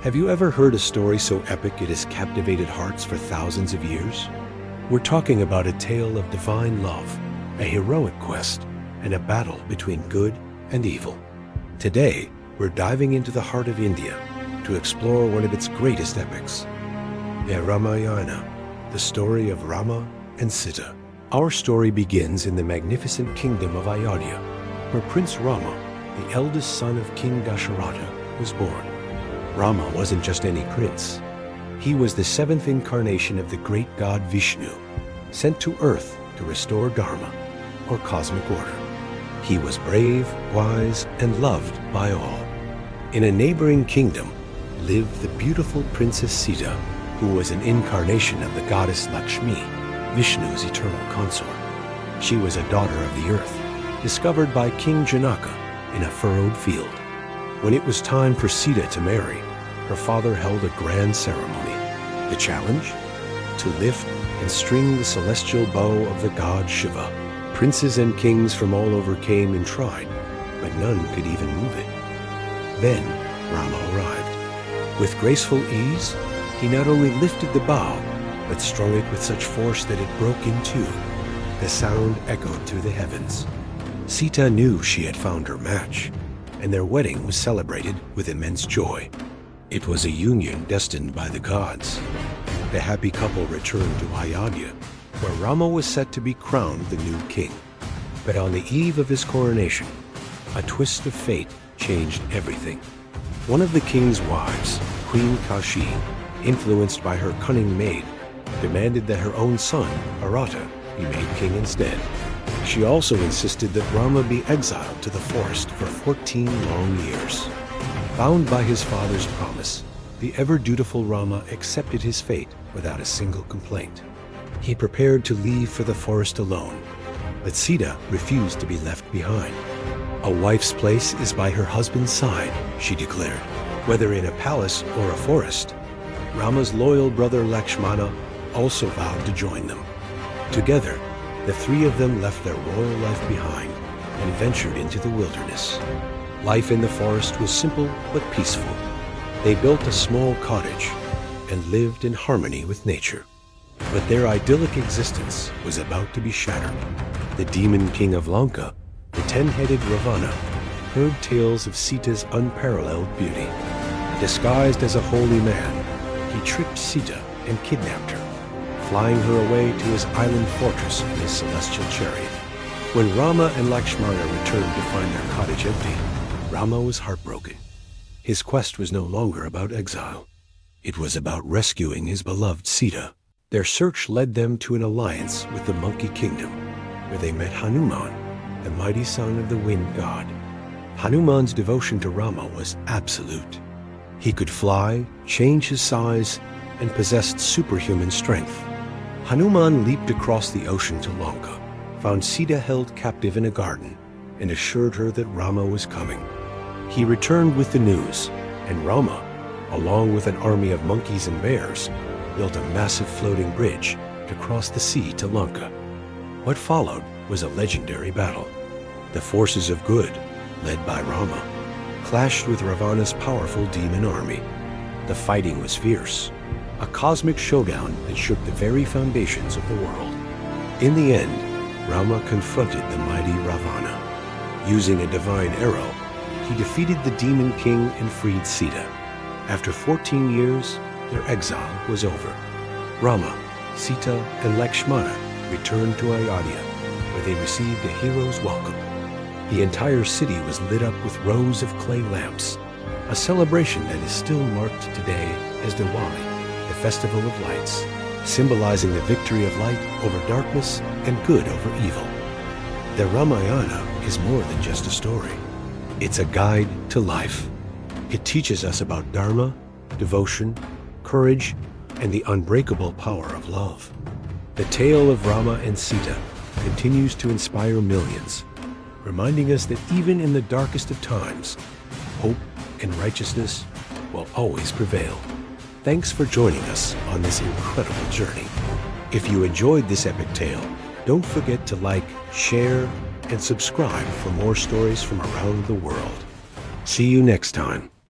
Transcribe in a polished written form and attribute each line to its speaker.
Speaker 1: Have you ever heard a story so epic it has captivated hearts for thousands of years? We're talking about a tale of divine love, a heroic quest, and a battle between good and evil. Today, we're diving into the heart of India to explore one of its greatest epics, the Ramayana, the story of Rama and Sita. Our story begins in the magnificent kingdom of Ayodhya, where Prince Rama, the eldest son of King Dasharatha, was born. Rama wasn't just any prince. He was the seventh incarnation of the great god Vishnu, sent to earth to restore dharma, or cosmic order. He was brave, wise, and loved by all. In a neighboring kingdom lived the beautiful Princess Sita, who was an incarnation of the goddess Lakshmi, Vishnu's eternal consort. She was a daughter of the earth, discovered by King Janaka in a furrowed field. When it was time for Sita to marry, her father held a grand ceremony. The challenge? To lift and string the celestial bow of the god Shiva. Princes and kings from all over came and tried, but none could even move it. Then Rama arrived. With graceful ease, he not only lifted the bow, but strung it with such force that it broke in two. The sound echoed through the heavens. Sita knew she had found her match, and their wedding was celebrated with immense joy. It was a union destined by the gods. The happy couple returned to Ayodhya, where Rama was set to be crowned the new king. But on the eve of his coronation, a twist of fate changed everything. One of the king's wives, Queen Kashi, influenced by her cunning maid, demanded that her own son, Bharata, be made king instead. She also insisted that Rama be exiled to the forest for 14 long years. Bound by his father's promise, the ever-dutiful Rama accepted his fate without a single complaint. He prepared to leave for the forest alone, but Sita refused to be left behind. A wife's place is by her husband's side, she declared, whether in a palace or a forest. Rama's loyal brother Lakshmana also vowed to join them. Together, the three of them left their royal life behind and ventured into the wilderness. Life in the forest was simple but peaceful. They built a small cottage and lived in harmony with nature. But their idyllic existence was about to be shattered. The demon king of Lanka, the 10-headed Ravana, heard tales of Sita's unparalleled beauty. Disguised as a holy man, he tricked Sita and kidnapped her, flying her away to his island fortress in his celestial chariot. When Rama and Lakshmana returned to find their cottage empty, Rama was heartbroken. His quest was no longer about exile. It was about rescuing his beloved Sita. Their search led them to an alliance with the Monkey Kingdom, where they met Hanuman, the mighty son of the wind god. Hanuman's devotion to Rama was absolute. He could fly, change his size, and possessed superhuman strength. Hanuman leaped across the ocean to Lanka, found Sita held captive in a garden, and assured her that Rama was coming. He returned with the news, and Rama, along with an army of monkeys and bears, built a massive floating bridge to cross the sea to Lanka. What followed was a legendary battle. The forces of good, led by Rama, clashed with Ravana's powerful demon army. The fighting was fierce, a cosmic showdown that shook the very foundations of the world. In the end, Rama confronted the mighty Ravana. Using a divine arrow, he defeated the demon king and freed Sita. After 14 years, their exile was over. Rama, Sita, and Lakshmana returned to Ayodhya, where they received a hero's welcome. The entire city was lit up with rows of clay lamps, a celebration that is still marked today as Diwali, the festival of lights, symbolizing the victory of light over darkness and good over evil. The Ramayana is more than just a story. It's a guide to life. It teaches us about dharma, devotion, courage, and the unbreakable power of love. The tale of Rama and Sita continues to inspire millions, reminding us that even in the darkest of times, hope and righteousness will always prevail. Thanks for joining us on this incredible journey. If you enjoyed this epic tale, don't forget to like, share, and subscribe for more stories from around the world. See you next time.